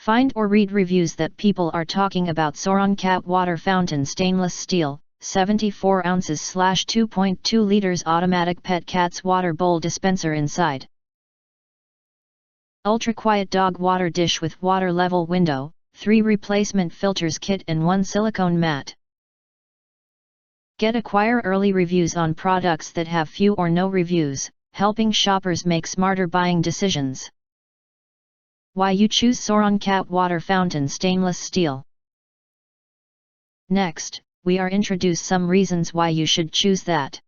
Find or read reviews that people are talking about SORON cat water fountain stainless steel, 74 ounces / 2.2 liters automatic pet cat's water bowl dispenser inside. Ultra quiet dog water dish with water level window, 3 replacement filters kit and 1 silicone mat. Acquire early reviews on products that have few or no reviews, helping shoppers make smarter buying decisions. Why you choose SORON cat water fountain stainless steel. Next, we are introduce some reasons why you should choose that.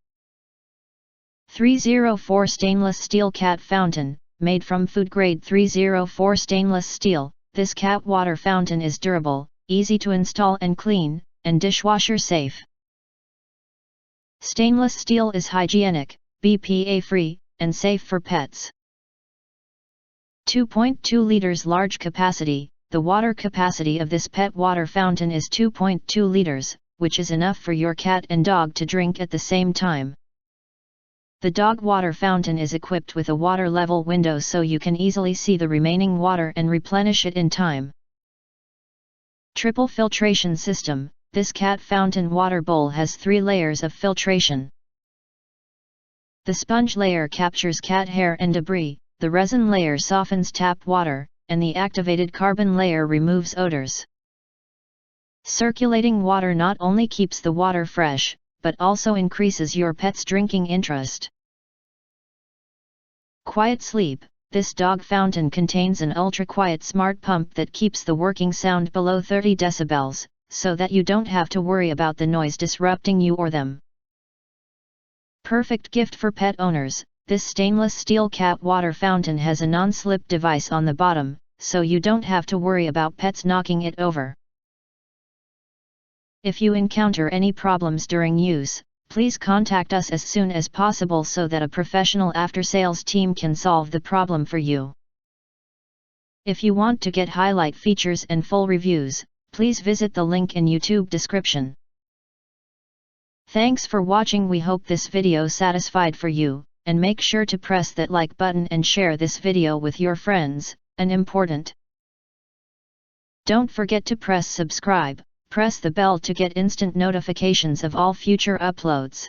304 stainless steel cat fountain, made from food grade 304 stainless steel. This cat water fountain is durable, easy to install and clean, and dishwasher safe. Stainless steel is hygienic, BPA-free, and safe for pets. 2.2 liters large capacity. The water capacity of this pet water fountain is 2.2 liters, which is enough for your cat and dog to drink at the same time. The dog water fountain is equipped with a water level window so you can easily see the remaining water and replenish it in time. Triple filtration system. This cat fountain water bowl has 3 layers of filtration. The sponge layer captures cat hair and debris, the resin layer softens tap water, and the activated carbon layer removes odors. Circulating water not only keeps the water fresh, but also increases your pet's drinking interest. Quiet sleep. This dog fountain contains an ultra-quiet smart pump that keeps the working sound below 30 decibels, so that you don't have to worry about the noise disrupting you or them. Perfect gift for pet owners. This stainless steel cat water fountain has a non-slip device on the bottom, so you don't have to worry about pets knocking it over. If you encounter any problems during use, please contact us as soon as possible so that a professional after-sales team can solve the problem for you. If you want to get highlight features and full reviews, please visit the link in YouTube description. Thanks for watching. We hope this video satisfied for you, and make sure to press that like button and share this video with your friends, and important. Don't forget to press subscribe, press the bell to get instant notifications of all future uploads.